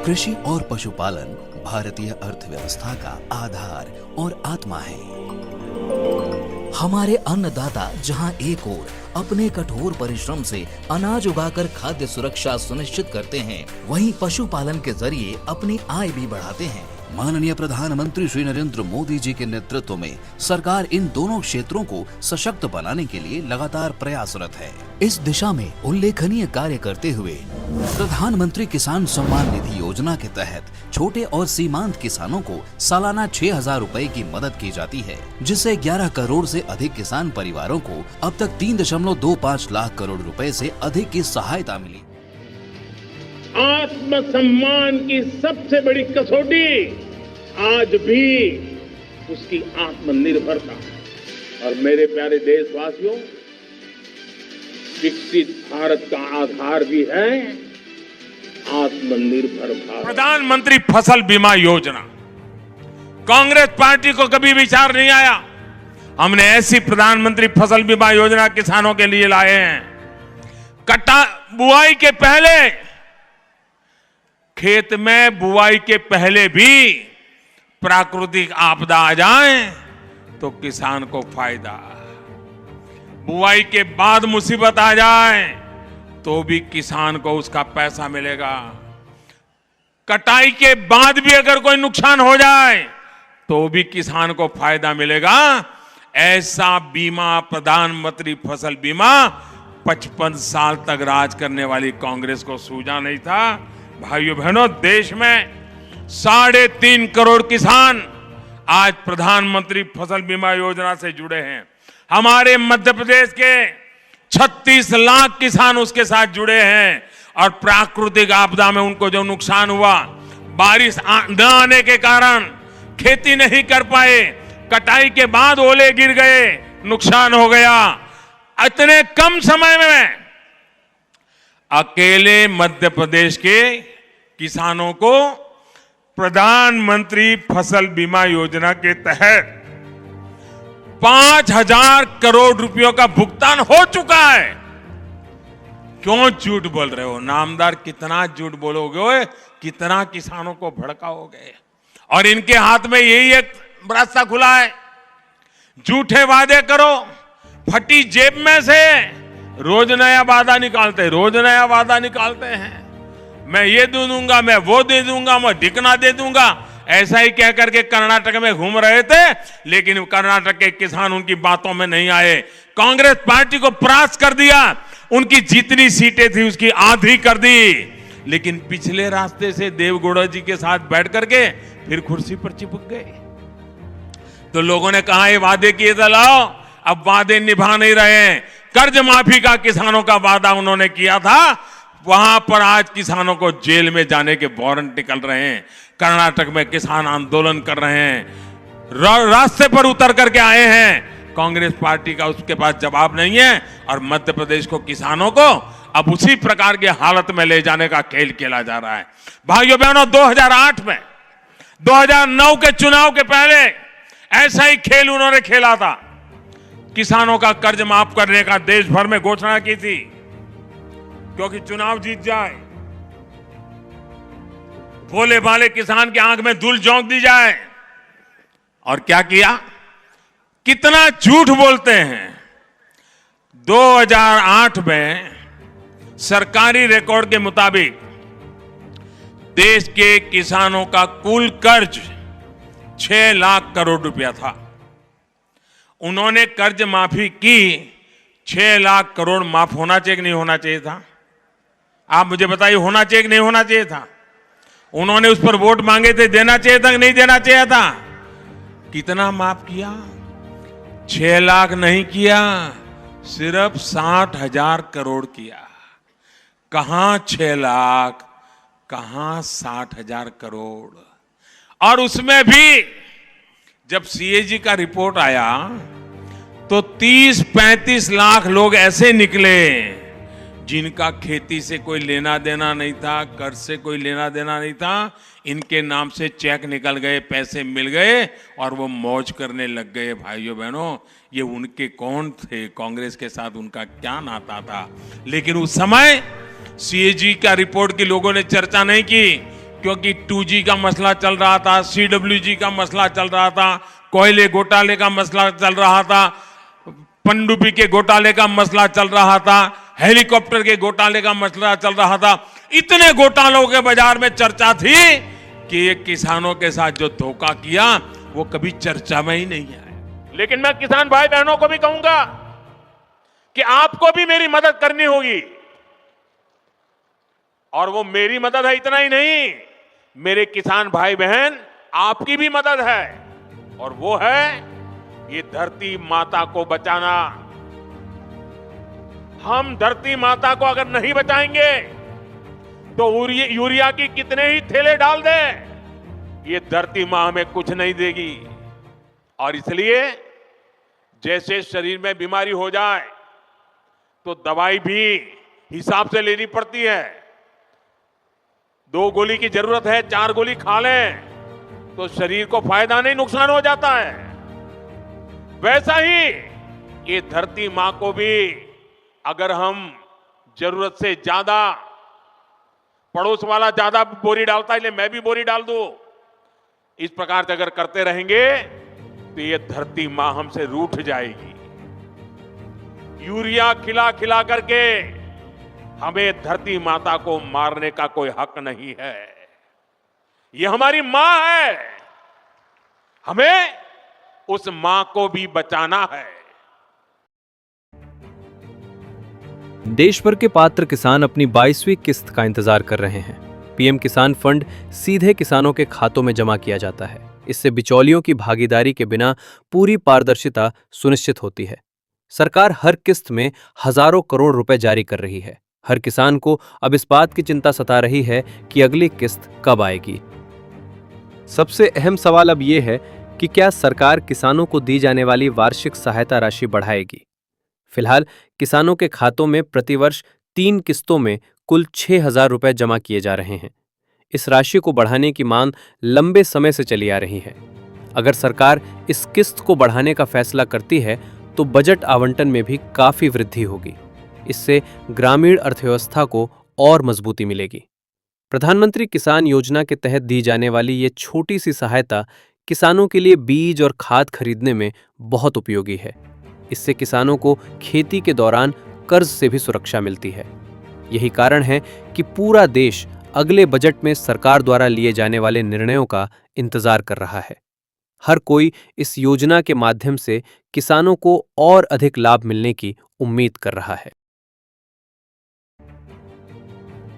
कृषि और पशुपालन भारतीय अर्थव्यवस्था का आधार और आत्मा है। हमारे अन्नदाता जहां एक ओर अपने कठोर परिश्रम से अनाज उगाकर खाद्य सुरक्षा सुनिश्चित करते हैं, वहीं पशुपालन के जरिए अपनी आय भी बढ़ाते हैं। माननीय प्रधानमंत्री श्री नरेंद्र मोदी जी के नेतृत्व में सरकार इन दोनों क्षेत्रों को सशक्त बनाने के लिए लगातार प्रयासरत है। इस दिशा में उल्लेखनीय कार्य करते हुए प्रधानमंत्री किसान सम्मान निधि योजना के तहत छोटे और सीमांत किसानों को सालाना 6,000 रुपए की मदद की जाती है, जिससे 11 करोड़ से अधिक किसान परिवारों को अब तक 3.25 लाख करोड़ रुपए से अधिक की सहायता मिली। आत्मसम्मान की सबसे बड़ी कसौटी आज भी उसकी आत्मनिर्भरता है। और मेरे प्यारे देशवासियों, विकसित भारत का आधार भी है आत्मनिर्भर भारत। प्रधानमंत्री फसल बीमा योजना, कांग्रेस पार्टी को कभी विचार नहीं आया। हमने ऐसी प्रधानमंत्री फसल बीमा योजना किसानों के लिए लाए हैं। बुआई के पहले, खेत में बुआई के पहले भी प्राकृतिक आपदा आ जाए तो किसान को फायदा, बुआई के बाद मुसीबत आ जाए तो भी किसान को उसका पैसा मिलेगा, कटाई के बाद भी अगर कोई नुकसान हो जाए तो भी किसान को फायदा मिलेगा। ऐसा बीमा, प्रधानमंत्री फसल बीमा 55 साल तक राज करने वाली कांग्रेस को सूझा नहीं था। भाइयों बहनों, देश में 3.5 करोड़ किसान आज प्रधानमंत्री फसल बीमा योजना से जुड़े हैं। हमारे मध्य प्रदेश के 36 लाख किसान उसके साथ जुड़े हैं। और प्राकृतिक आपदा में उनको जो नुकसान हुआ, बारिश न आने के कारण खेती नहीं कर पाए, कटाई के बाद ओले गिर गए, नुकसान हो गया। इतने कम समय में अकेले मध्य प्रदेश के किसानों को प्रधानमंत्री फसल बीमा योजना के तहत 5,000 करोड़ रुपयों का भुगतान हो चुका है। क्यों झूठ बोल रहे हो नामदार, कितना झूठ बोलोगे, कितना किसानों को भड़काओगे। और इनके हाथ में यही एक रास्ता खुला है, झूठे वादे करो, फटी जेब में से रोज नया वादा निकालते हैं। मैं ये दे दूंगा, मैं वो दे दूंगा, मैं ढिकना दे दूंगा, ऐसा ही कह करके कर्नाटक में घूम रहे थे। लेकिन कर्नाटक के किसान उनकी बातों में नहीं आए। कांग्रेस पार्टी को परास्त कर दिया, उनकी जितनी सीटें थी उसकी आधी कर दी। लेकिन पिछले रास्ते से देवगौड़ा जी के साथ बैठ करके फिर कुर्सी पर चिपक गए। तो लोगों ने कहा ये वादे किए थे, लाओ, अब वादे निभा नहीं रहे। कर्ज माफी का किसानों का वादा उन्होंने किया था, वहां पर आज किसानों को जेल में जाने के वारंट निकल रहे हैं। कर्नाटक में किसान आंदोलन कर रहे हैं, रास्ते पर उतर करके आए हैं। कांग्रेस पार्टी का उसके पास जवाब नहीं है। और मध्य प्रदेश को, किसानों को अब उसी प्रकार की हालत में ले जाने का खेल खेला जा रहा है। भाइयों बहनों, 2008 में, 2009 के चुनाव के पहले ऐसा ही खेल उन्होंने खेला था। किसानों का कर्ज माफ करने का देश भर में घोषणा की थी, क्योंकि चुनाव जीत जाए, भोले भाले किसान की आंख में धूल झोंक दी जाए। और क्या किया, कितना झूठ बोलते हैं। 2008 में सरकारी रिकॉर्ड के मुताबिक देश के किसानों का कुल कर्ज 6 लाख करोड़ रुपया था। उन्होंने कर्ज माफी की, 6 लाख करोड़ माफ होना चाहिए कि नहीं होना चाहिए था? आप मुझे बताइए, होना चाहिए कि नहीं होना चाहिए था? उन्होंने उस पर वोट मांगे थे, देना चाहिए था कि नहीं देना चाहिए था? कितना माफ किया? 6 लाख नहीं किया, सिर्फ 60,000 करोड़ किया। कहां 6 लाख, कहां 60,000 करोड़। और उसमें भी जब सीएजी का रिपोर्ट आया तो 30-35 लाख लोग ऐसे निकले जिनका खेती से कोई लेना देना नहीं था, कर्ज से कोई लेना देना नहीं था। इनके नाम से चेक निकल गए, पैसे मिल गए और वो मौज करने लग गए। भाइयों बहनों, ये उनके कौन थे? कांग्रेस के साथ उनका क्या नाता था? लेकिन उस समय सीएजी का रिपोर्ट की लोगों ने चर्चा नहीं की, क्योंकि 2G का मसला चल रहा था, CWG का मसला चल रहा था, कोयले घोटाले का मसला चल रहा था, पनडुब्बी के घोटाले का मसला चल रहा था, हेलीकॉप्टर के घोटाले का मसला चल रहा था। इतने घोटालों के बाजार में चर्चा थी कि ये किसानों के साथ जो धोखा किया वो कभी चर्चा में ही नहीं आया। लेकिन मैं किसान भाई बहनों को भी कहूंगा कि आपको भी मेरी मदद करनी होगी, और वो मेरी मदद है इतना ही नहीं, मेरे किसान भाई बहन आपकी भी मदद है, और वो है ये धरती माता को बचाना। हम धरती माता को अगर नहीं बचाएंगे तो यूरिया की कितने ही थैले डाल दें, ये धरती मां हमें कुछ नहीं देगी। और इसलिए जैसे शरीर में बीमारी हो जाए तो दवाई भी हिसाब से लेनी पड़ती है। 2 गोली की जरूरत है, 4 गोली खा लें तो शरीर को फायदा नहीं, नुकसान हो जाता है। वैसा ही ये धरती मां को भी अगर हम जरूरत से ज्यादा, पड़ोस वाला ज्यादा बोरी डालता है इसलिए मैं भी बोरी डाल दूं, इस प्रकार से अगर करते रहेंगे तो ये धरती मां हमसे रूठ जाएगी। यूरिया खिला खिला करके हमें धरती माता को मारने का कोई हक नहीं है। ये हमारी मां है, हमें उस मां को भी बचाना है। देश भर के पात्र किसान अपनी 22वीं किस्त का इंतजार कर रहे हैं। पीएम किसान फंड सीधे किसानों के खातों में जमा किया जाता है। इससे बिचौलियों की भागीदारी के बिना पूरी पारदर्शिता सुनिश्चित होती है। सरकार हर किस्त में हजारों करोड़ रुपए जारी कर रही है। हर किसान को अब इस बात की चिंता सता रही है कि अगली किस्त कब आएगी। सबसे अहम सवाल अब यह है कि क्या सरकार किसानों को दी जाने वाली वार्षिक सहायता राशि बढ़ाएगी। फिलहाल किसानों के खातों में प्रतिवर्ष 3 किस्तों में कुल 6,000 रुपए जमा किए जा रहे हैं। इस राशि को बढ़ाने की मांग लंबे समय से चली आ रही है। अगर सरकार इस किस्त को बढ़ाने का फैसला करती है तो बजट आवंटन में भी काफी वृद्धि होगी। इससे ग्रामीण अर्थव्यवस्था को और मजबूती मिलेगी। प्रधानमंत्री किसान योजना के तहत दी जाने वाली ये छोटी सी सहायता किसानों के लिए बीज और खाद खरीदने में बहुत उपयोगी है। इससे किसानों को खेती के दौरान कर्ज से भी सुरक्षा मिलती है। यही कारण है कि पूरा देश अगले बजट में सरकार द्वारा लिए जाने वाले निर्णयों का इंतजार कर रहा है। हर कोई इस योजना के माध्यम से किसानों को और अधिक लाभ मिलने की उम्मीद कर रहा है।